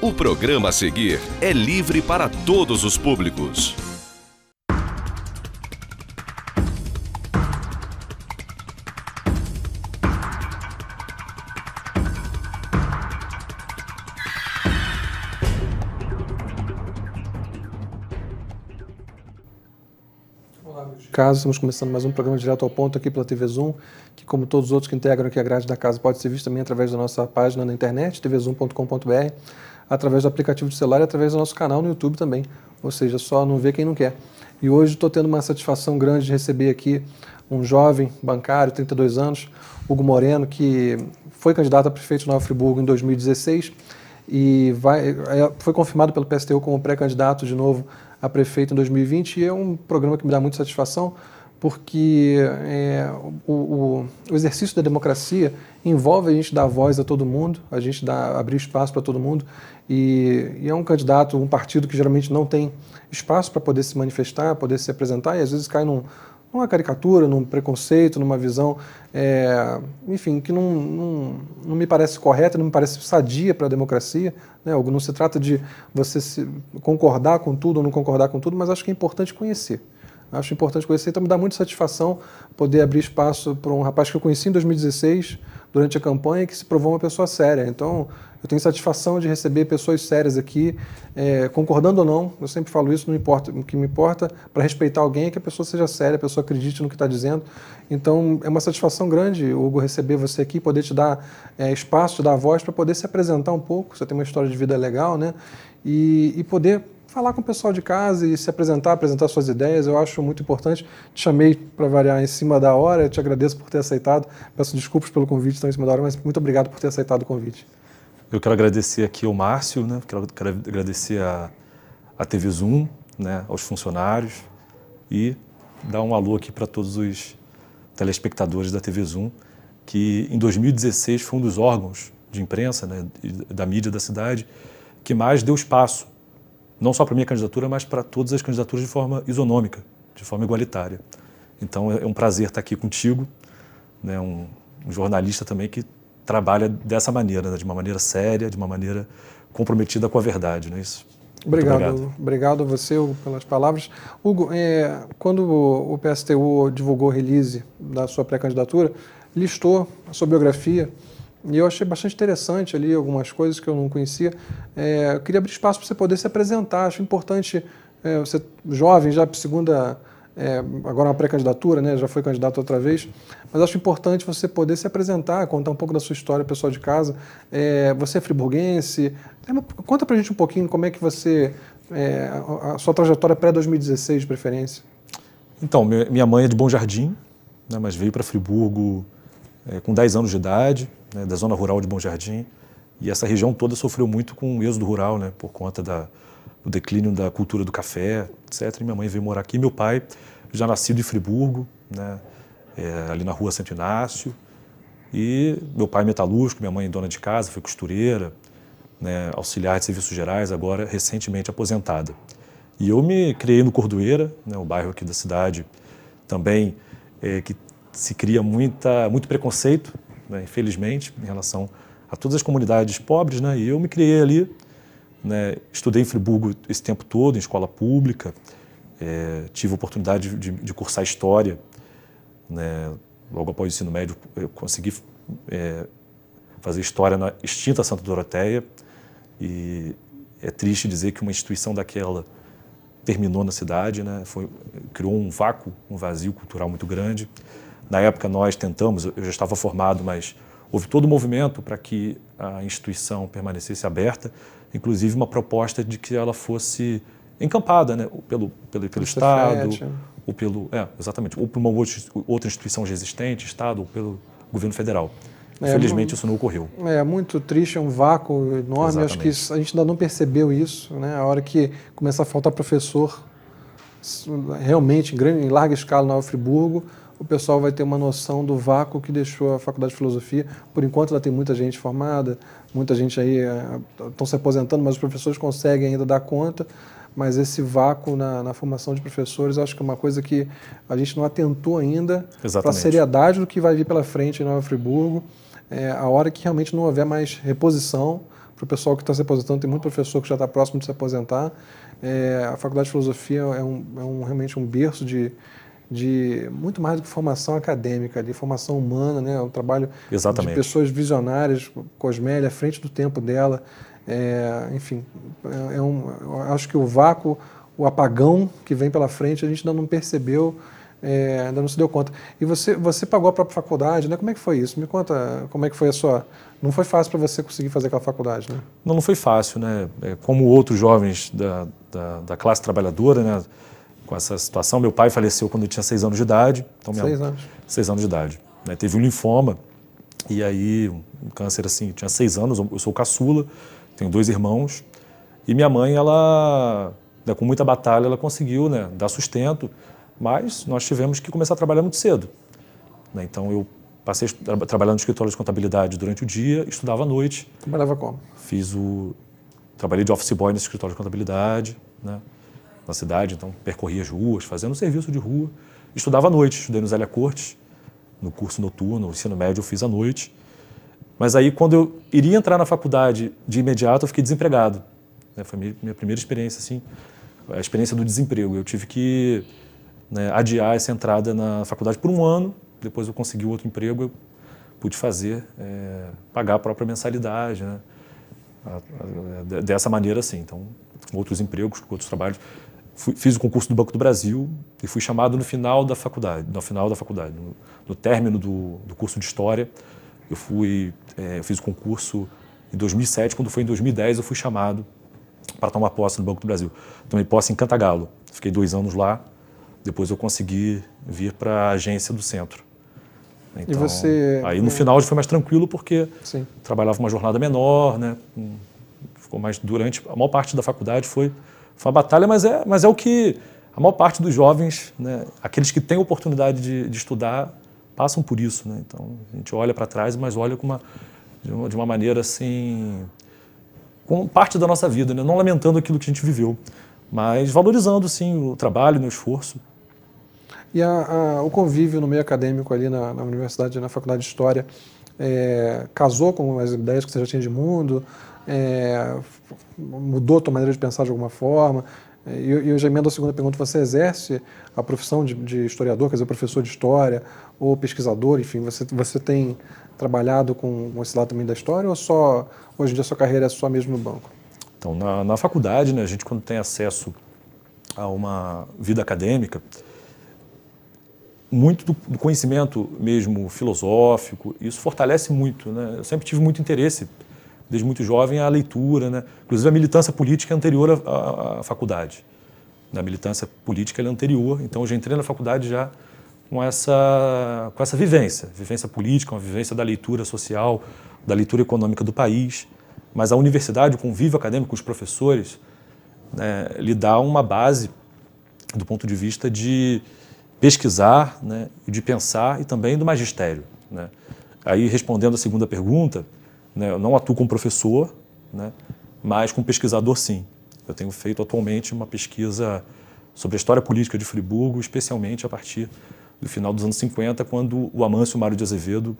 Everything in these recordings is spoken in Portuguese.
O programa a seguir é livre para todos os públicos. Olá, meus caros. Estamos começando mais um programa direto ao ponto aqui pela TV Zoom, que, como todos os outros que integram aqui a grade da casa, pode ser visto também através da nossa página na internet, tvzoom.com.br, através do aplicativo de celular e através do nosso canal no YouTube também. Ou seja, só não vê quem não quer. E hoje estou tendo uma satisfação grande de receber aqui um jovem bancário, 32 anos, Hugo Moreno, que foi candidato a prefeito de Nova Friburgo em 2016 e foi confirmado pelo PSTU como pré-candidato de novo a prefeito em 2020, e é um programa que me dá muita satisfação, porque o exercício da democracia envolve a gente dar voz a todo mundo, a gente abrir espaço para todo mundo, e é um candidato, um partido que geralmente não tem espaço para poder se manifestar, poder se apresentar, e às vezes cai numa caricatura, num preconceito, numa visão, enfim, que não me parece correta, não me parece sadia para a democracia, né? Não se trata de você concordar com tudo ou não concordar com tudo, mas acho que é importante conhecer. Acho importante conhecer, então me dá muita satisfação poder abrir espaço para um rapaz que eu conheci em 2016, durante a campanha, que se provou uma pessoa séria. Então, eu tenho satisfação de receber pessoas sérias aqui, concordando ou não, eu sempre falo isso, não importa, o que me importa para respeitar alguém é que a pessoa seja séria, a pessoa acredite no que está dizendo. Então, é uma satisfação grande, Hugo, receber você aqui, poder te dar espaço, te dar voz para poder se apresentar um pouco, você tem uma história de vida legal, né? E poder falar com o pessoal de casa e se apresentar suas ideias, eu acho muito importante. Te chamei para variar em cima da hora, eu te agradeço por ter aceitado, peço desculpas pelo convite tão em cima da hora, mas muito obrigado por ter aceitado o convite. Eu quero agradecer aqui ao Márcio, né? Quero agradecer a TV Zoom, né? Aos funcionários e dar um alô aqui para todos os telespectadores da TV Zoom, que em 2016 foi um dos órgãos de imprensa, né? Da mídia da cidade que mais deu espaço, não só para a minha candidatura, mas para todas as candidaturas de forma isonômica, de forma igualitária. Então é um prazer estar aqui contigo, né, um jornalista também que trabalha dessa maneira, né, de uma maneira séria, de uma maneira comprometida com a verdade. Não é isso? Obrigado a você, Hugo, pelas palavras. Hugo, quando o PSTU divulgou o release da sua pré-candidatura, listou a sua biografia, e eu achei bastante interessante ali algumas coisas que eu não conhecia. Eu queria abrir espaço para você poder se apresentar. Acho importante, você jovem, já segunda, agora uma pré-candidatura, né? Já foi candidato outra vez, mas acho importante você poder se apresentar, contar um pouco da sua história, pessoal de casa. Você é friburguense? Conta para a gente um pouquinho como é que você, a sua trajetória pré-2016 de preferência. Então, minha mãe é de Bom Jardim, né, mas veio para Friburgo com 10 anos de idade, né, da zona rural de Bom Jardim, e essa região toda sofreu muito com o êxodo rural, né, por conta do declínio da cultura do café, etc. E minha mãe veio morar aqui, meu pai já nascido em Friburgo, né, ali na rua Santo Inácio, e meu pai metalúrgico, minha mãe dona de casa, foi costureira, né, auxiliar de serviços gerais, agora recentemente aposentada. E eu me criei no Cordoeira, né, o bairro aqui da cidade também, que se cria muito preconceito, né, infelizmente, em relação a todas as comunidades pobres, né, e eu me criei ali, né, estudei em Friburgo esse tempo todo, em escola pública, tive a oportunidade de cursar História, né, logo após o ensino médio eu consegui fazer História na extinta Santa Doroteia, e é triste dizer que uma instituição daquela terminou na cidade, né, criou um vácuo, um vazio cultural muito grande. Na época nós tentamos, eu já estava formado, mas houve todo um movimento para que a instituição permanecesse aberta, inclusive uma proposta de que ela fosse encampada, né, pelo Estado, ou exatamente, ou por uma outra instituição já existente, Estado, ou pelo governo federal. Infelizmente isso não ocorreu. É muito triste, é um vácuo enorme. Acho que a gente ainda não percebeu isso, né? A hora que começar a faltar professor, realmente em larga escala na Nova Friburgo, o pessoal vai ter uma noção do vácuo que deixou a Faculdade de Filosofia. Por enquanto ela tem muita gente formada, muita gente aí estão se aposentando, mas os professores conseguem ainda dar conta. mas esse vácuo na formação de professores, acho que é uma coisa que a gente não atentou ainda para a seriedade do que vai vir pela frente em Nova Friburgo. A hora que realmente não houver mais reposição para o pessoal que está se aposentando, tem muito professor que já está próximo de se aposentar. A Faculdade de Filosofia realmente um berço de muito mais do que formação acadêmica, de formação humana, né? Um trabalho de pessoas visionárias, Cosmélia, à frente do tempo dela. Enfim, eu acho que o vácuo, o apagão que vem pela frente, a gente ainda não percebeu, ainda não se deu conta. E você pagou a própria faculdade, né? Como é que foi isso? Me conta como é que foi a sua... Não foi fácil para você conseguir fazer aquela faculdade, né? Não foi fácil, né? Como outros jovens da classe trabalhadora, né? Com essa situação, meu pai faleceu quando eu tinha 6 anos de idade. Então, 6 anos? 6 anos de idade. Né? Teve um linfoma, e aí um câncer assim, tinha 6 anos, eu sou caçula, tenho 2 irmãos, e minha mãe, ela, né, com muita batalha, ela conseguiu, né, dar sustento, mas nós tivemos que começar a trabalhar muito cedo. Né? Então eu passei trabalhando no escritório de contabilidade durante o dia, estudava à noite. Trabalhava como? Trabalhei de office boy nesse escritório de contabilidade, né, na cidade, então percorria as ruas, fazendo serviço de rua. Estudava à noite, estudei no Zélia Cortes, no curso noturno, o ensino médio eu fiz à noite. Mas aí, quando eu iria entrar na faculdade de imediato, eu fiquei desempregado. Foi minha primeira experiência, assim, a experiência do desemprego. Eu tive que, né, adiar essa entrada na faculdade por 1 ano, depois eu consegui outro emprego, eu pude pagar a própria mensalidade, né, dessa maneira, assim. Então, outros empregos, outros trabalhos. Fiz o concurso do Banco do Brasil e fui chamado no final da faculdade, no término do curso de História. Eu fiz o concurso em 2007, quando foi em 2010 eu fui chamado para tomar posse no Banco do Brasil. Tomei posse em Cantagalo, fiquei 2 anos lá, depois eu consegui vir para a agência do centro. Então, e você... Aí no final foi mais tranquilo porque Sim. Trabalhava uma jornada menor, né? Ficou mais durante a maior parte da faculdade foi uma batalha, mas é o que a maior parte dos jovens, né, aqueles que têm oportunidade de estudar, passam por isso, né? Então a gente olha para trás, mas olha de uma maneira assim, como parte da nossa vida, né? Não lamentando aquilo que a gente viveu, mas valorizando sim o trabalho, o esforço. E o convívio no meio acadêmico ali na universidade, na faculdade de História, casou com as ideias que você já tinha de mundo? Mudou a tua maneira de pensar de alguma forma? E eu já emendo a segunda pergunta: você exerce a profissão de historiador, quer dizer, professor de história ou pesquisador, enfim, você tem trabalhado com esse lado também da história, ou só hoje em dia a sua carreira é só mesmo no banco? Então, na faculdade, né, a gente, quando tem acesso a uma vida acadêmica, muito do conhecimento mesmo filosófico, isso fortalece muito, né? Eu sempre tive muito interesse, desde muito jovem, à leitura, né? Inclusive a militância política é anterior à faculdade. A militância política é anterior, então eu já entrei na faculdade já com essa vivência política, uma vivência da leitura social, da leitura econômica do país. Mas a universidade, o convívio acadêmico com os professores, né, lhe dá uma base do ponto de vista de pesquisar, né, de pensar, e também do magistério, né. Aí, respondendo a segunda pergunta, né, eu não atuo como professor, né, mas como pesquisador, sim. Eu tenho feito atualmente uma pesquisa sobre a história política de Friburgo, especialmente a partir do final dos anos 50, quando o Amâncio Mário de Azevedo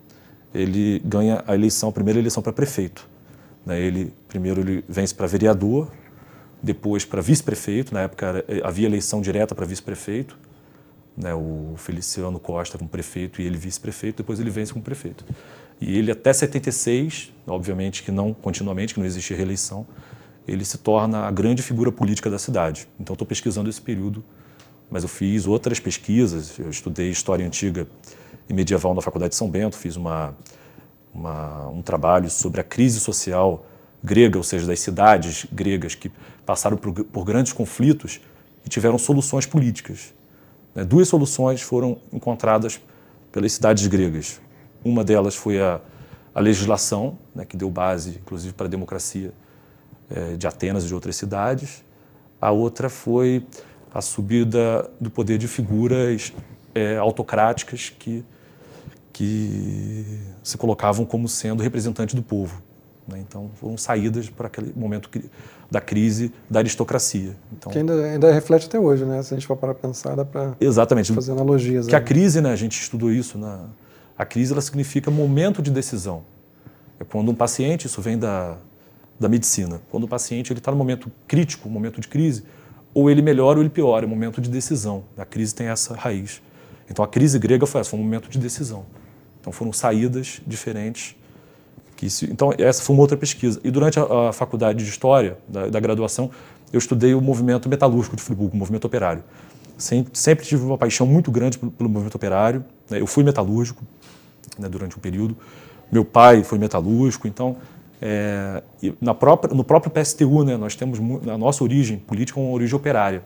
ele ganha a primeira eleição para prefeito. Primeiro ele vence para vereador, depois para vice-prefeito. Na época havia eleição direta para vice-prefeito, né, o Feliciano Costa como prefeito e ele vice-prefeito, depois ele vence como prefeito. E ele até 76, obviamente que não continuamente, que não existia reeleição, ele se torna a grande figura política da cidade. Então estou pesquisando esse período, mas eu fiz outras pesquisas, eu estudei História Antiga e Medieval na Faculdade de São Bento, fiz um trabalho sobre a crise social grega, ou seja, das cidades gregas que passaram por grandes conflitos e tiveram soluções políticas. 2 soluções foram encontradas pelas cidades gregas. Uma delas foi a legislação, né, que deu base, inclusive, para a democracia de Atenas e de outras cidades. A outra foi a subida do poder de figuras autocráticas que se colocavam como sendo representantes do povo. né? Então, foram saídas para aquele momento da crise da aristocracia. Então, que ainda reflete até hoje, né? Se a gente for para pensar, dá para fazer analogias. Que a crise, né, a gente estudou isso, a crise ela significa momento de decisão. É quando um paciente, isso vem da medicina, quando o paciente está no momento crítico, momento de crise, ou ele melhora ou ele piora, é um momento de decisão. A crise tem essa raiz. Então a crise grega foi essa, foi um momento de decisão. Então foram saídas diferentes. Então essa foi uma outra pesquisa. E durante a faculdade de História, da graduação, eu estudei o movimento metalúrgico de Friburgo, o movimento operário. Sempre tive uma paixão muito grande pelo movimento operário, né? Eu fui metalúrgico, né, durante um período. Meu pai foi metalúrgico, então... no próprio PSTU, né, nós temos a nossa origem política, uma origem operária,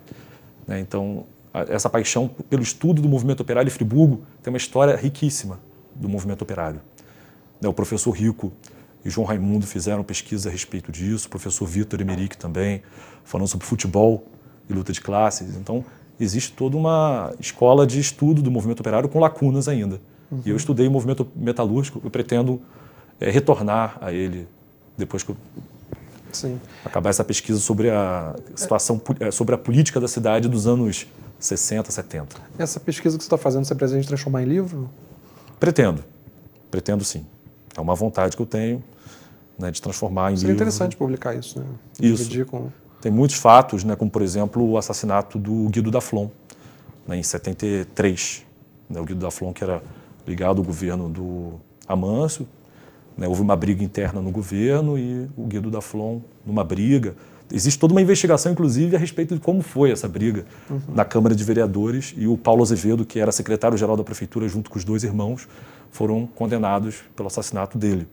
né? Então essa paixão pelo estudo do movimento operário em Friburgo tem uma história riquíssima do movimento operário, né? O professor Rico e João Raimundo fizeram pesquisa a respeito disso, o professor Vitor Emerick também, falando sobre futebol e luta de classes. Então existe toda uma escola de estudo do movimento operário com lacunas ainda. E eu estudei o movimento metalúrgico, eu pretendo retornar a ele depois que eu acabar essa pesquisa sobre a situação, sobre a política da cidade dos anos 60, 70. Essa pesquisa que você está fazendo, você pretende transformar em livro? Pretendo sim. É uma vontade que eu tenho, né, de transformar em livro. Seria interessante publicar isso, né? Isso. Tem muitos fatos, né, como por exemplo o assassinato do Guido da Flon, né, em 73. Né, o Guido da Flon, que era ligado ao governo do Amâncio, né, houve uma briga interna no governo e o Guido da Flon, numa briga. Existe toda uma investigação, inclusive, a respeito de como foi essa briga na Câmara de Vereadores, e o Paulo Azevedo, que era secretário-geral da Prefeitura, junto com os dois irmãos, foram condenados pelo assassinato dele,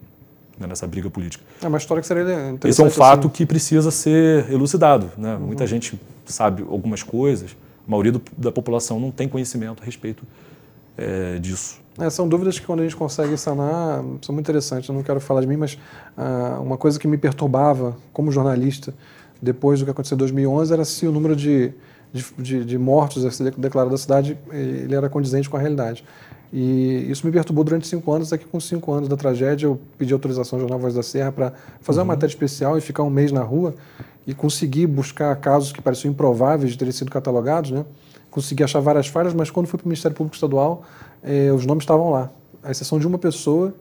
né, nessa briga política. É uma história que seria interessante. Esse é um fato que precisa ser elucidado, né? Muita gente sabe algumas coisas, a maioria da população não tem conhecimento a respeito disso. São dúvidas que quando a gente consegue sanar são muito interessantes. Eu não quero falar de mim, mas uma coisa que me perturbava como jornalista depois do que aconteceu em 2011 era se o número de mortos a ser declarado da cidade ele era condizente com a realidade. E isso me perturbou durante 5 anos. Daqui com 5 anos da tragédia, eu pedi autorização ao Jornal Voz da Serra para fazer uma matéria especial e ficar um mês na rua e conseguir buscar casos que pareciam improváveis de terem sido catalogados, né? Consegui achar várias falhas, mas quando fui para o Ministério Público Estadual, os nomes estavam lá. A exceção de uma pessoa,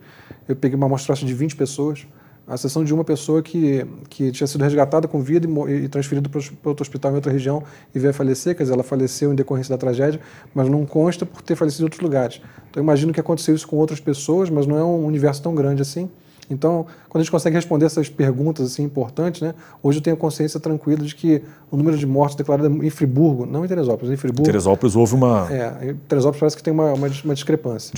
eu peguei uma amostragem de 20 pessoas, a exceção de uma pessoa que tinha sido resgatada com vida e transferida para outro hospital em outra região e veio a falecer, quer dizer, ela faleceu em decorrência da tragédia, mas não consta por ter falecido em outros lugares. Então, eu imagino que aconteceu isso com outras pessoas, mas não é um universo tão grande assim. Então, quando a gente consegue responder essas perguntas assim, importantes, né, hoje eu tenho consciência tranquila de que o número de mortos declarado em Friburgo, não em Teresópolis, em Friburgo... Em Teresópolis houve uma... em Teresópolis parece que tem uma discrepância.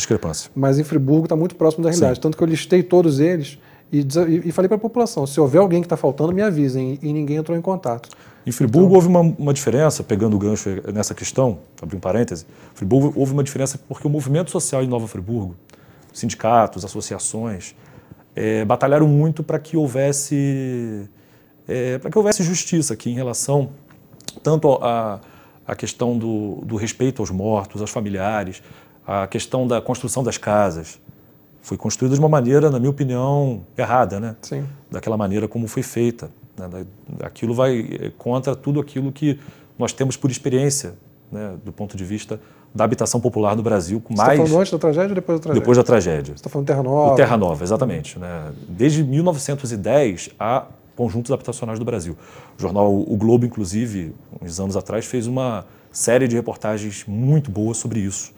Mas em Friburgo está muito próximo da realidade. Sim. Tanto que eu listei todos eles e falei para a população, se houver alguém que está faltando, me avisem. E ninguém entrou em contato. Em Friburgo houve uma diferença, pegando o gancho nessa questão, abri um parêntese, Friburgo houve uma diferença porque o movimento social em Nova Friburgo, sindicatos, associações... batalharam muito para que houvesse justiça aqui em relação tanto à questão do respeito aos mortos, aos familiares, a questão da construção das casas. Foi construída de uma maneira, na minha opinião, errada, né? Sim. Daquela maneira como foi feita. Né? Aquilo vai contra tudo aquilo que nós temos por experiência, né? Do ponto de vista da habitação popular no Brasil. Você está falando antes da tragédia ou depois da tragédia? Depois da tragédia. Você está falando Terra Nova? O Terra Nova, exatamente. Né? Desde 1910 há conjuntos habitacionais do Brasil. O jornal O Globo, inclusive, uns anos atrás, fez uma série de reportagens muito boas sobre isso.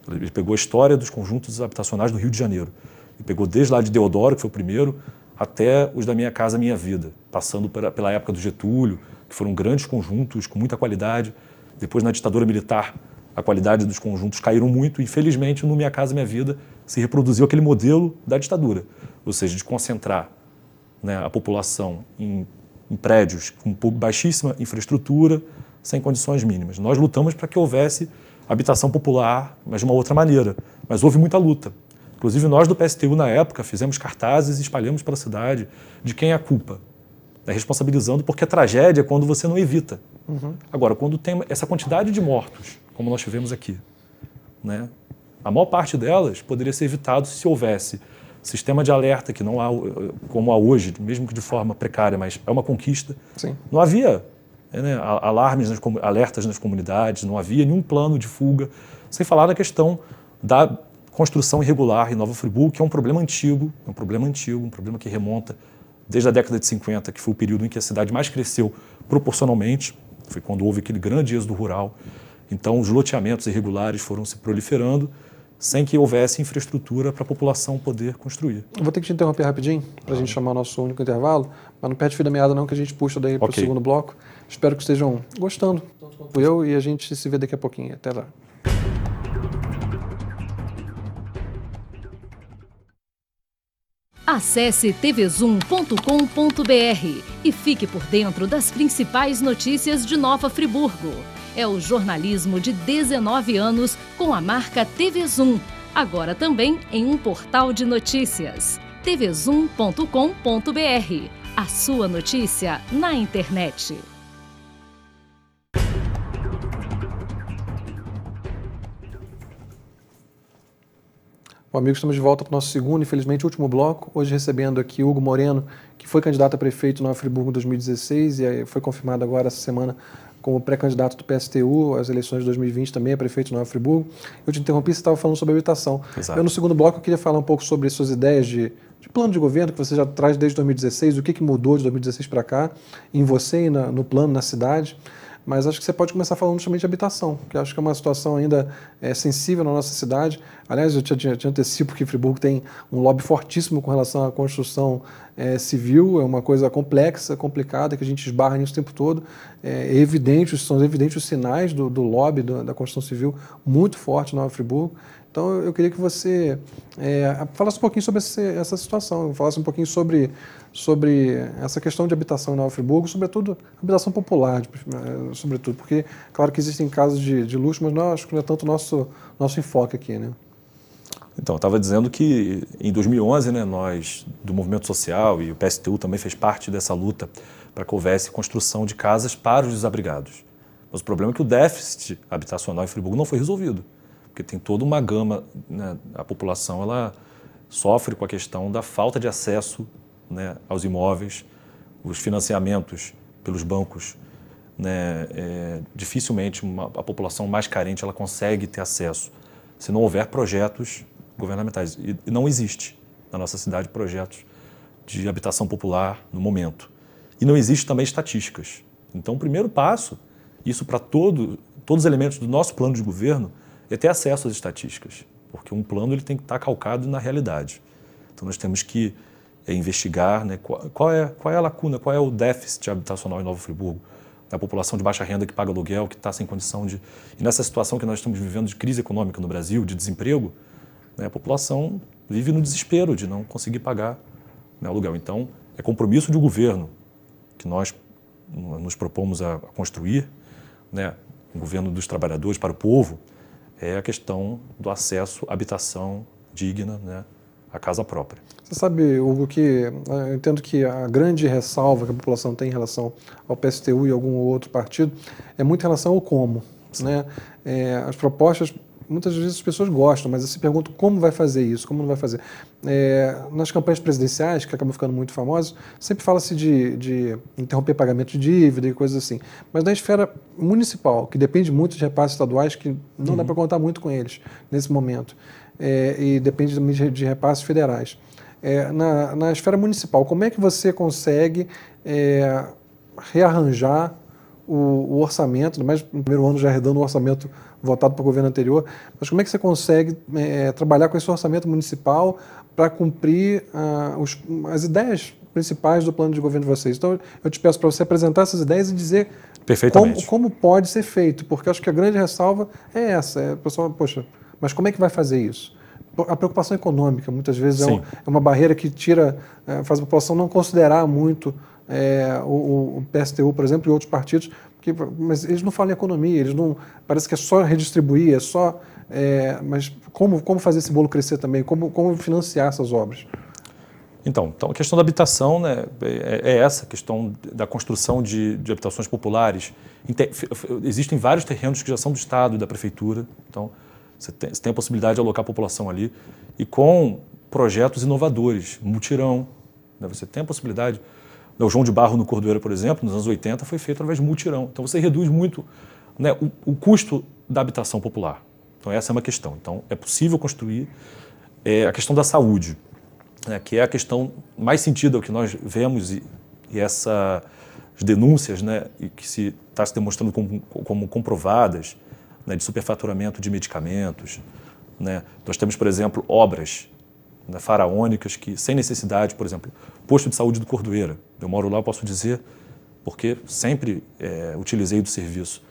Ele pegou a história dos conjuntos habitacionais do Rio de Janeiro. Ele pegou desde lá de Deodoro, que foi o primeiro, até os da Minha Casa Minha Vida, passando pela época do Getúlio, que foram grandes conjuntos com muita qualidade. Depois, na ditadura militar, a qualidade dos conjuntos caíram muito. Infelizmente, no Minha Casa Minha Vida, se reproduziu aquele modelo da ditadura, ou seja, de concentrar, né, a população em prédios com baixíssima infraestrutura, sem condições mínimas. Nós lutamos para que houvesse habitação popular, mas de uma outra maneira. Mas houve muita luta. Inclusive, nós do PSTU, na época, fizemos cartazes e espalhamos pela cidade de quem é a culpa. Responsabilizando, porque a tragédia é quando você não evita. Agora, quando tem essa quantidade de mortos, como nós tivemos aqui, né, a maior parte delas poderia ser evitado se houvesse sistema de alerta que não há como há hoje, mesmo que de forma precária, mas é uma conquista. Sim. Não havia alertas nas comunidades, não havia nenhum plano de fuga, sem falar da questão da construção irregular em Nova Friburgo, que é um problema antigo, um problema que remonta desde a década de 50, que foi o período em que a cidade mais cresceu proporcionalmente, foi quando houve aquele grande êxodo rural. Então, os loteamentos irregulares foram se proliferando, sem que houvesse infraestrutura para a população poder construir. Eu vou ter que te interromper rapidinho, para a gente chamar o nosso único intervalo, mas não perde fio da meada não, que a gente puxa daí para o segundo bloco. Espero que estejam gostando, tanto quanto eu, e a gente se vê daqui a pouquinho. Até lá. Acesse tvzoom.com.br e fique por dentro das principais notícias de Nova Friburgo. É o jornalismo de 19 anos com a marca TV Zoom, agora também em um portal de notícias. tvzoom.com.br, a sua notícia na internet. Bom, amigos, estamos de volta para o nosso segundo, infelizmente, último bloco. Hoje recebendo aqui Hugo Moreno, que foi candidato a prefeito Nova Friburgo em 2016 e foi confirmado agora essa semana como pré-candidato do PSTU às eleições de 2020 também a prefeito de Nova Friburgo. Eu te interrompi, você estava falando sobre habitação. Exato. Eu, no segundo bloco, eu queria falar um pouco sobre suas ideias de plano de governo que você já traz desde 2016, o que mudou de 2016 para cá, em você e no plano, na cidade. Mas acho que você pode começar falando justamente de habitação, que acho que é uma situação ainda sensível na nossa cidade. Aliás, eu te antecipo que Friburgo tem um lobby fortíssimo com relação à construção civil, é uma coisa complexa, complicada, que a gente esbarra nisso o tempo todo. São evidentes os sinais do lobby da construção civil muito forte na Nova Friburgo. Então, eu queria que você falasse um pouquinho sobre essa situação, falasse um pouquinho sobre essa questão de habitação em Nova Friburgo, sobretudo habitação popular, sobretudo, porque, claro que existem casos de luxo, mas não, acho que não é tanto o nosso enfoque aqui, né? Então, eu estava dizendo que em 2011, né, nós, do movimento social, e o PSTU também fez parte dessa luta para que houvesse construção de casas para os desabrigados. Mas o problema é que o déficit habitacional em Friburgo não foi resolvido, porque tem toda uma gama, né, a população ela sofre com a questão da falta de acesso, né, aos imóveis, os financiamentos pelos bancos, né, dificilmente a população mais carente ela consegue ter acesso se não houver projetos governamentais. E não existe na nossa cidade projetos de habitação popular no momento. E não existe também estatísticas. Então, o primeiro passo, isso para todos os elementos do nosso plano de governo, é ter acesso às estatísticas, porque um plano ele tem que estar calcado na realidade. Então, nós temos que investigar, né, qual é a lacuna, qual é o déficit habitacional em Nova Friburgo, da população de baixa renda que paga aluguel, que está sem condição de... E nessa situação que nós estamos vivendo de crise econômica no Brasil, de desemprego, né, a população vive no desespero de não conseguir pagar, né, aluguel. Então, é compromisso de governo que nós nos propomos a construir, né, um governo dos trabalhadores para o povo, é a questão do acesso à habitação digna, né, à casa própria. Você sabe, Hugo, que eu entendo que a grande ressalva que a população tem em relação ao PSTU e algum outro partido é muito em relação ao como, né? As propostas, muitas vezes as pessoas gostam, mas se perguntam como vai fazer isso, como não vai fazer. Nas campanhas presidenciais, que acabam ficando muito famosas, sempre fala-se de interromper pagamento de dívida e coisas assim. Mas na esfera municipal, que depende muito de repasses estaduais, que não dá para contar muito com eles nesse momento, e depende também de repasses federais. Na esfera municipal, como é que você consegue rearranjar o orçamento, mais no primeiro ano já arredando o orçamento votado para o governo anterior, mas como é que você consegue trabalhar com esse orçamento municipal para cumprir as ideias principais do plano de governo de vocês? Então, eu te peço para você apresentar essas ideias e dizer como pode ser feito, porque acho que a grande ressalva é essa, o pessoal, poxa, mas como é que vai fazer isso? A preocupação econômica, muitas vezes, é uma barreira que faz a população não considerar muito o PSTU, por exemplo, e outros partidos, mas eles não falam em economia, parece que é só redistribuir, mas como fazer esse bolo crescer também, como financiar essas obras? Então, a questão da habitação, né, é essa questão da construção de habitações populares. Existem vários terrenos que já são do Estado e da Prefeitura, então você tem a possibilidade de alocar a população ali. E com projetos inovadores, mutirão. Né? Você tem a possibilidade. O João de Barro no Cordoeiro, por exemplo, nos anos 80, foi feito através de mutirão. Então você reduz muito, né, o custo da habitação popular. Então essa é uma questão. Então é possível construir a questão da saúde, né, que é a questão mais sentida, o que nós vemos e essas denúncias, né, e que está se demonstrando como comprovadas, né, de superfaturamento de medicamentos. Né. Nós temos, por exemplo, obras, né, faraônicas que, sem necessidade, por exemplo, posto de saúde do Cordoeiro. Eu moro lá, eu posso dizer, porque sempre utilizei do serviço.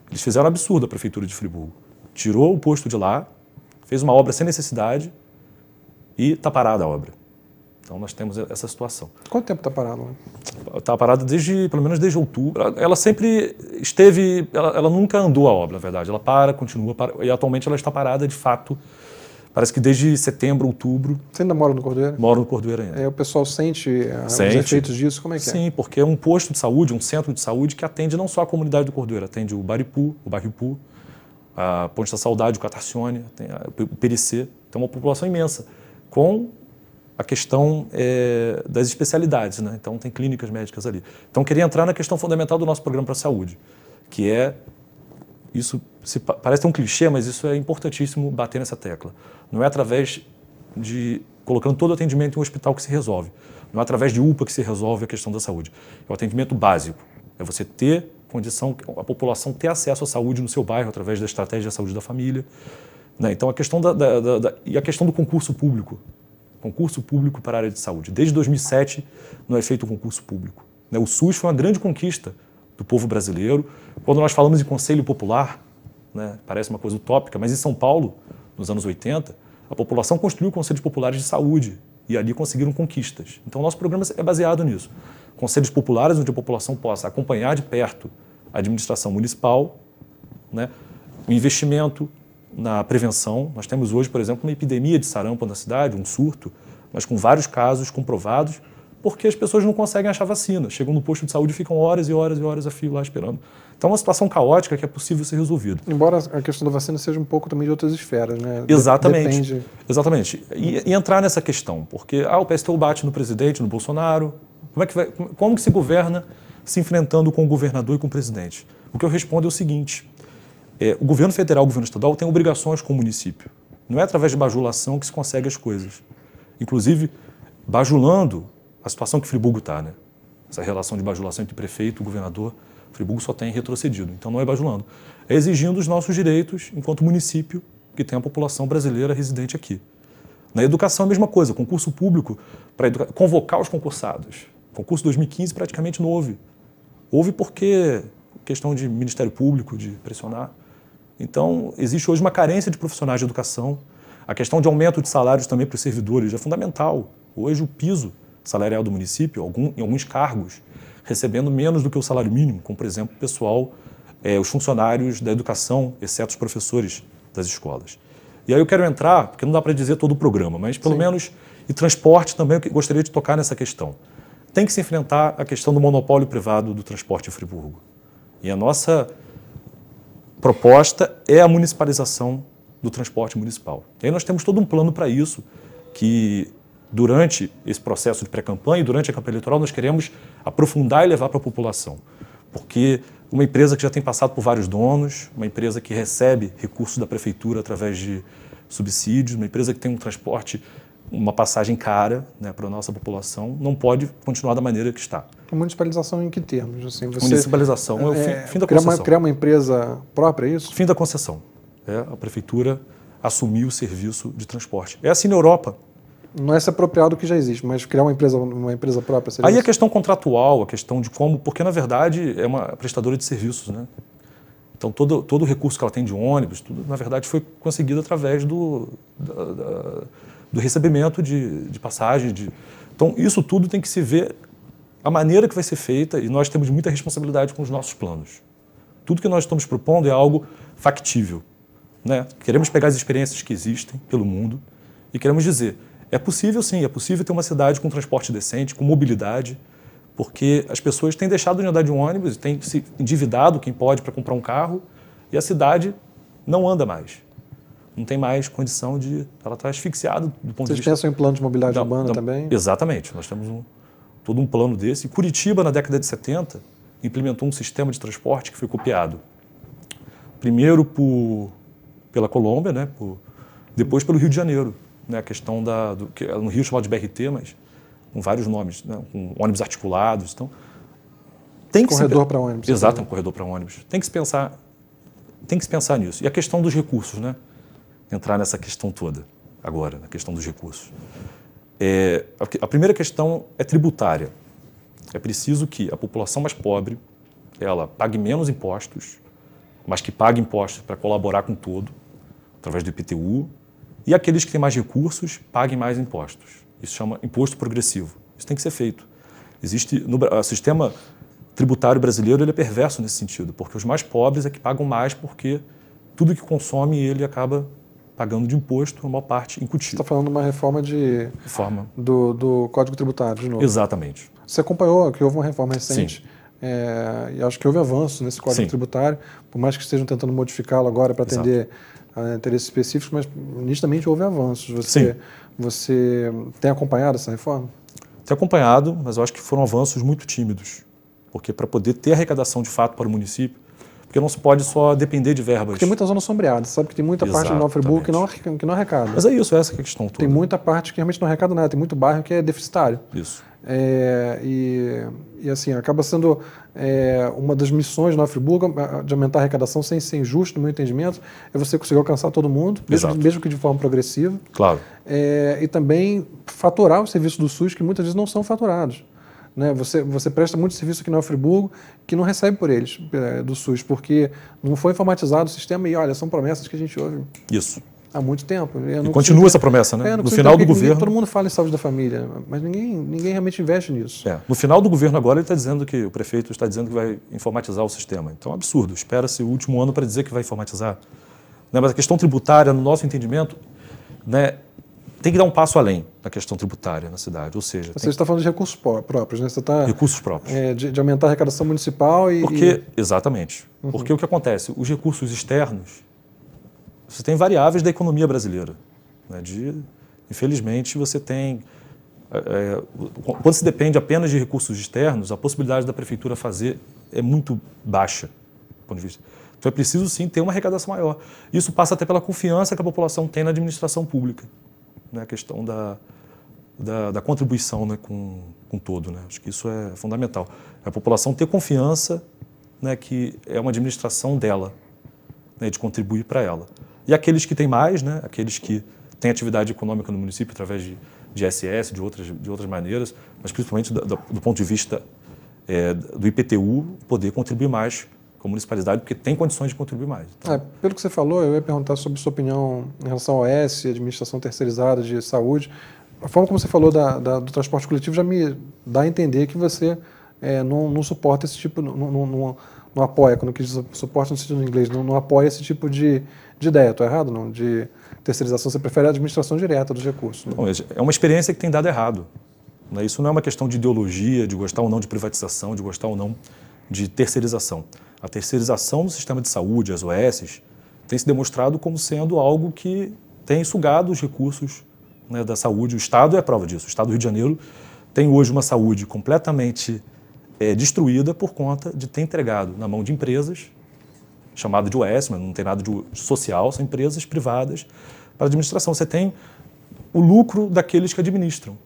Eles fizeram um absurdo a Prefeitura de Friburgo. Tirou o posto de lá, fez uma obra sem necessidade e está parada a obra. Então nós temos essa situação. Quanto tempo está parado? Está parada pelo menos desde outubro. Ela sempre esteve, ela nunca andou a obra, na verdade. Ela continua, e atualmente ela está parada de fato. Parece que desde setembro, outubro... Você ainda mora no Cordoeiro? Moro no Cordoeiro ainda. O pessoal sente os efeitos disso? Como é que é? Sim, porque é um posto de saúde, um centro de saúde que atende não só a comunidade do Cordoeiro, atende o Baripu, o bairro Ipu, a Ponte da Saudade, o Catarcione, o Pericê. Então, uma população imensa, com a questão das especialidades, né? Então, tem clínicas médicas ali. Então, queria entrar na questão fundamental do nosso programa para a saúde, que é... Isso parece ter um clichê, mas isso é importantíssimo bater nessa tecla. Não é através de colocando todo o atendimento em um hospital que se resolve. Não é através de UPA que se resolve a questão da saúde. É o atendimento básico. É você ter condição, a população ter acesso à saúde no seu bairro através da estratégia de saúde da família. Né? Então, a questão e a questão do concurso público. Concurso público para a área de saúde. Desde 2007 não é feito um concurso público. Né? O SUS foi uma grande conquista do povo brasileiro. Quando nós falamos em Conselho Popular, né, parece uma coisa utópica, mas em São Paulo, nos anos 80, a população construiu conselhos populares de saúde e ali conseguiram conquistas. Então, o nosso programa é baseado nisso. Conselhos populares onde a população possa acompanhar de perto a administração municipal, né, o investimento na prevenção. Nós temos hoje, por exemplo, uma epidemia de sarampo na cidade, um surto, mas com vários casos comprovados, porque as pessoas não conseguem achar vacina. Chegam no posto de saúde e ficam horas e horas e horas a fio lá esperando. Então é uma situação caótica que é possível ser resolvida. Embora a questão da vacina seja um pouco também de outras esferas, né? Exatamente. Depende... Exatamente. E entrar nessa questão, porque o PSTU bate no presidente, no Bolsonaro. Como que se governa se enfrentando com o governador e com o presidente? O que eu respondo é o seguinte, o governo federal, o governo estadual tem obrigações com o município. Não é através de bajulação que se consegue as coisas. Inclusive, bajulando a situação que Friburgo está, né? Essa relação de bajulação entre prefeito e governador, Friburgo só tem retrocedido. Então não é bajulando. É exigindo os nossos direitos enquanto município que tem a população brasileira residente aqui. Na educação, a mesma coisa. Concurso público para convocar os concursados. Concurso 2015 praticamente não houve. Houve porque questão de Ministério Público, de pressionar. Então, existe hoje uma carência de profissionais de educação. A questão de aumento de salários também para os servidores é fundamental. Hoje o piso salarial do município, em alguns cargos, recebendo menos do que o salário mínimo, como, por exemplo, o pessoal, os funcionários da educação, exceto os professores das escolas. E aí eu quero entrar, porque não dá para dizer todo o programa, mas pelo menos, e transporte também, eu gostaria de tocar nessa questão. Tem que se enfrentar a questão do monopólio privado do transporte em Friburgo. E a nossa proposta é a municipalização do transporte municipal. E aí nós temos todo um plano para isso, que durante esse processo de pré-campanha e durante a campanha eleitoral nós queremos aprofundar e levar para a população. Porque uma empresa que já tem passado por vários donos, uma empresa que recebe recursos da prefeitura através de subsídios, uma empresa que tem um transporte, uma passagem cara, né, para a nossa população, não pode continuar da maneira que está. A municipalização em que termos? Assim, municipalização é o fim da concessão. Criar uma empresa própria, é isso? Fim da concessão. A prefeitura assumir o serviço de transporte. É assim na Europa. Não é se apropriar do que já existe, mas criar uma empresa própria. Seria aí isso? A questão contratual, a questão de como... Porque, na verdade, é uma prestadora de serviços, né? Então, todo o recurso que ela tem de ônibus, tudo, na verdade, foi conseguido através do recebimento de passagem. Então, isso tudo tem que se ver a maneira que vai ser feita e nós temos muita responsabilidade com os nossos planos. Tudo que nós estamos propondo é algo factível, né? Queremos pegar as experiências que existem pelo mundo e queremos dizer... É possível, sim, é possível ter uma cidade com transporte decente, com mobilidade, porque as pessoas têm deixado de andar de um ônibus, têm se endividado, quem pode, para comprar um carro, e a cidade não anda mais. não tem mais condição de... Ela está asfixiada do ponto de vista... Vocês pensam em plano de mobilidade urbana também? Exatamente. Nós temos todo um plano desse. E Curitiba, na década de 70, implementou um sistema de transporte que foi copiado. Primeiro pela Colômbia, né? Depois pelo Rio de Janeiro. Né? A questão que no Rio chamado de BRT, mas com vários nomes, né? Com ônibus articulados. Então, tem que corredor para ônibus. Exato, um corredor para ônibus. Tem que se pensar nisso. E a questão dos recursos, né? Entrar nessa questão toda agora, na questão dos recursos. A primeira questão é tributária. É preciso que a população mais pobre ela pague menos impostos, mas que pague impostos para colaborar com todo, através do IPTU, e aqueles que têm mais recursos paguem mais impostos. Isso chama imposto progressivo. Isso tem que ser feito. O sistema tributário brasileiro ele é perverso nesse sentido, porque os mais pobres é que pagam mais porque tudo que consome ele acaba pagando de imposto, a maior parte incutido. Você está falando de uma reforma do Código Tributário, de novo. Exatamente. Você acompanhou que houve uma reforma recente, Sim. E acho que houve avanço nesse Código Sim. Tributário, por mais que estejam tentando modificá-lo agora para atender a interesses específicos, mas nitidamente houve avanços. Você tem acompanhado essa reforma? Tenho acompanhado, mas eu acho que foram avanços muito tímidos, porque para poder ter arrecadação de fato para o município, porque não se pode só depender de verbas. Porque tem muita zona sombreada, sabe que tem muita parte de Nova Friburgo que não arrecada. Mas é isso, essa é a questão toda. Tem muita parte que realmente não arrecada nada, tem muito bairro que é deficitário. Isso. E assim, acaba sendo uma das missões de Nova Friburgo de aumentar a arrecadação sem ser injusto, no meu entendimento, é você conseguir alcançar todo mundo, mesmo que de forma progressiva. Claro. E também faturar os serviços do SUS que muitas vezes não são faturados. Né? Você presta muito serviço aqui em Nova Friburgo que não recebe por eles, do SUS, porque não foi informatizado o sistema e, olha, são promessas que a gente ouve Isso. há muito tempo. E continua essa promessa, né? No final do governo... Todo mundo fala em saúde da família, mas ninguém realmente investe nisso. No final do governo agora ele está dizendo que o prefeito está dizendo que vai informatizar o sistema. Então é um absurdo. Espera-se o último ano para dizer que vai informatizar. Né? Mas a questão tributária, no nosso entendimento, né, tem que dar um passo além na questão tributária na cidade. Ou seja, você está falando de recursos próprios, né? Você está recursos próprios. De aumentar a arrecadação municipal Exatamente. Porque o que acontece? Os recursos externos, você tem variáveis da economia brasileira. Né? Infelizmente, você tem... quando se depende apenas de recursos externos, a possibilidade da prefeitura fazer é muito baixa, do ponto de vista. Então é preciso, sim, ter uma arrecadação maior. Isso passa até pela confiança que a população tem na administração pública. Né, a questão da contribuição, né, com todo. Né? Acho que isso é fundamental. A população ter confiança, né, que é uma administração dela, né, de contribuir para ela. E aqueles que têm mais, né, aqueles que têm atividade econômica no município através de ISS, de outras maneiras, mas principalmente do ponto de vista do IPTU, poder contribuir mais com a municipalidade, porque tem condições de contribuir mais. Então, pelo que você falou, eu ia perguntar sobre sua opinião em relação ao OS, administração terceirizada de saúde. A forma como você falou do transporte coletivo já me dá a entender que você não suporta esse tipo, não apoia, quando eu quis suporte no sentido inglês, não apoia esse tipo de ideia. Estou errado? Não? De terceirização, você prefere a administração direta dos recursos. Né? Bom, é uma experiência que tem dado errado. Né? Isso não é uma questão de ideologia, de gostar ou não de privatização, de gostar ou não de terceirização. A terceirização do sistema de saúde, as OS, tem se demonstrado como sendo algo que tem sugado os recursos, né, da saúde. O Estado é a prova disso. O Estado do Rio de Janeiro tem hoje uma saúde completamente destruída por conta de ter entregado na mão de empresas, chamada de OS, mas não tem nada de social, são empresas privadas para a administração. Você tem o lucro daqueles que administram.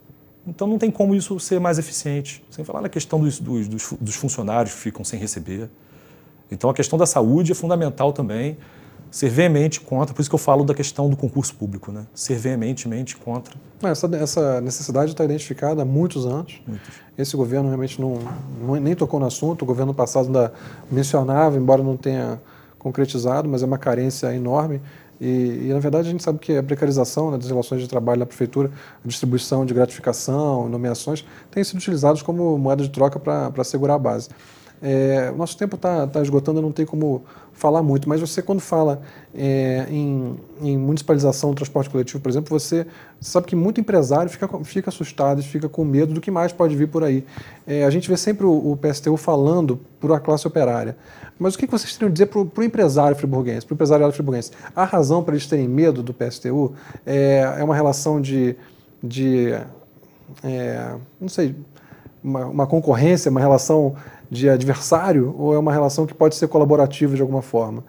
Então não tem como isso ser mais eficiente. Sem falar na questão dos funcionários que ficam sem receber. Então a questão da saúde é fundamental também, ser veemente contra, por isso que eu falo da questão do concurso público, né? Ser veementemente contra. Essa necessidade está identificada há muitos anos. Esse governo realmente nem tocou no assunto, o governo passado ainda mencionava, embora não tenha concretizado, mas é uma carência enorme. E na verdade, a gente sabe que a precarização, né, das relações de trabalho na prefeitura, a distribuição de gratificação, nomeações, têm sido utilizados como moeda de troca para assegurar a base. O nosso tempo está esgotando, não tem como falar muito, mas você, quando fala em municipalização do transporte coletivo, por exemplo, você sabe que muito empresário fica assustado, fica com medo do que mais pode vir por aí. A gente vê sempre o PSTU falando por a classe operária. Mas o que vocês teriam a dizer para o empresário friburguense, para o empresariado friburguense? A razão para eles terem medo do PSTU é uma relação não sei, uma concorrência, uma relação de adversário, ou é uma relação que pode ser colaborativa de alguma forma?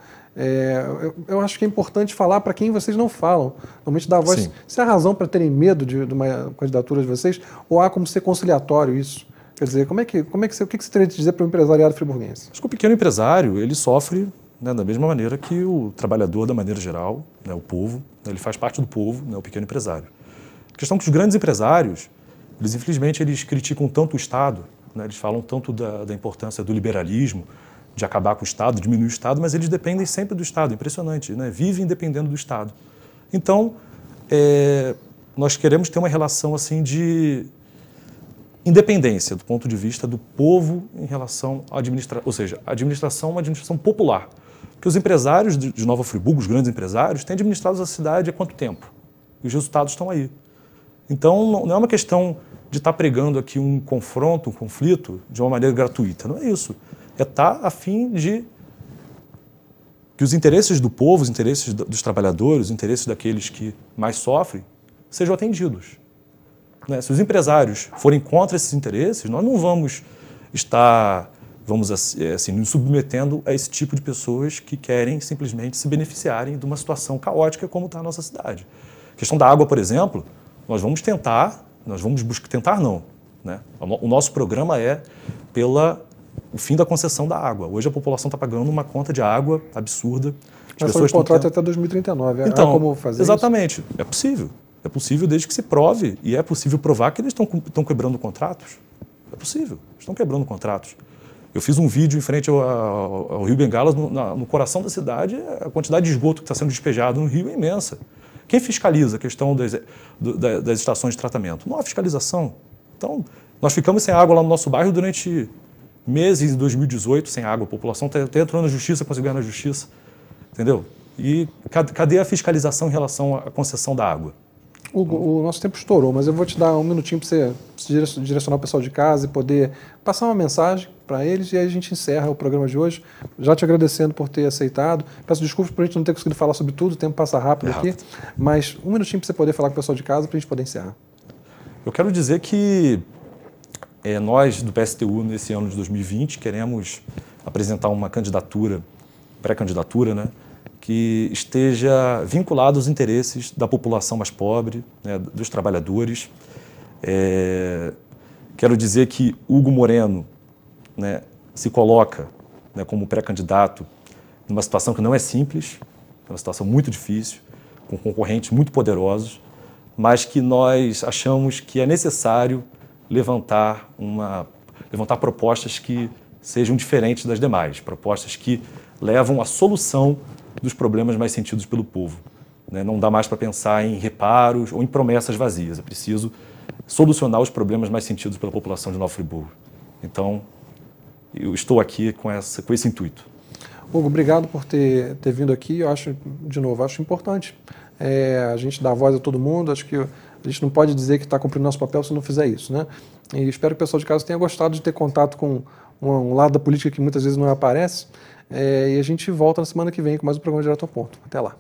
Eu acho que é importante falar para quem vocês não falam. Normalmente dar a voz. Se há razão para terem medo de uma candidatura de vocês, ou há como ser conciliatório isso? Quer dizer, o que você teria de dizer para o empresariado friburguense? Acho que o pequeno empresário, ele sofre, né, da mesma maneira que o trabalhador, da maneira geral, né, o povo, né, ele faz parte do povo, né, o pequeno empresário. A questão é que os grandes empresários, infelizmente, eles criticam tanto o Estado, né, eles falam tanto da importância do liberalismo, de acabar com o Estado, diminuir o Estado, mas eles dependem sempre do Estado, impressionante, né, vivem dependendo do Estado. Então, nós queremos ter uma relação assim de independência do ponto de vista do povo em relação à administração, ou seja, a administração é uma administração popular. Porque os empresários de Nova Friburgo, os grandes empresários, têm administrado a cidade há quanto tempo? E os resultados estão aí. Então, não é uma questão de estar pregando aqui um confronto, um conflito, de uma maneira gratuita. Não é isso. É estar a fim de que os interesses do povo, os interesses dos trabalhadores, os interesses daqueles que mais sofrem, sejam atendidos. Né? Se os empresários forem contra esses interesses, nós não vamos estar, assim, nos submetendo a esse tipo de pessoas que querem simplesmente se beneficiarem de uma situação caótica como está a nossa cidade. A questão da água, por exemplo, nós vamos tentar não, né? O nosso programa é o fim da concessão da água. Hoje a população está pagando uma conta de água absurda. Mas o contrato é até 2039. Então, como fazer exatamente. Isso? É possível. É possível desde que se prove, e é possível provar que eles estão quebrando contratos. É possível. Estão quebrando contratos. Eu fiz um vídeo em frente ao Rio Bengalas, no coração da cidade, a quantidade de esgoto que está sendo despejado no rio é imensa. Quem fiscaliza a questão das estações de tratamento? Não há fiscalização. Então, nós ficamos sem água lá no nosso bairro durante meses, em 2018, sem água. A população até entrou na justiça, conseguiu ganhar na justiça. Entendeu? E cadê a fiscalização em relação à concessão da água? Hugo, o nosso tempo estourou, mas eu vou te dar um minutinho para você direcionar o pessoal de casa e poder passar uma mensagem para eles, e aí a gente encerra o programa de hoje. Já te agradecendo por ter aceitado. Peço desculpas por a gente não ter conseguido falar sobre tudo, o tempo passa rápido aqui, mas um minutinho para você poder falar com o pessoal de casa para a gente poder encerrar. Eu quero dizer que nós, do PSTU, nesse ano de 2020, queremos apresentar uma candidatura, pré-candidatura, né, que esteja vinculado aos interesses da população mais pobre, né, dos trabalhadores. Quero dizer que Hugo Moreno, né, se coloca, né, como pré-candidato numa situação que não é simples, é uma situação muito difícil, com concorrentes muito poderosos, mas que nós achamos que é necessário levantar propostas que sejam diferentes das demais, propostas que levam à solução dos problemas mais sentidos pelo povo. Né? Não dá mais para pensar em reparos ou em promessas vazias, é preciso solucionar os problemas mais sentidos pela população de Nova Friburgo. Então, eu estou aqui com esse intuito. Hugo, obrigado por ter vindo aqui. Eu acho importante a gente dar voz a todo mundo. Acho que a gente não pode dizer que está cumprindo nosso papel se não fizer isso, né? E espero que o pessoal de casa tenha gostado de ter contato com um lado da política que muitas vezes não aparece. E a gente volta na semana que vem com mais um programa Direto ao Ponto. Até lá.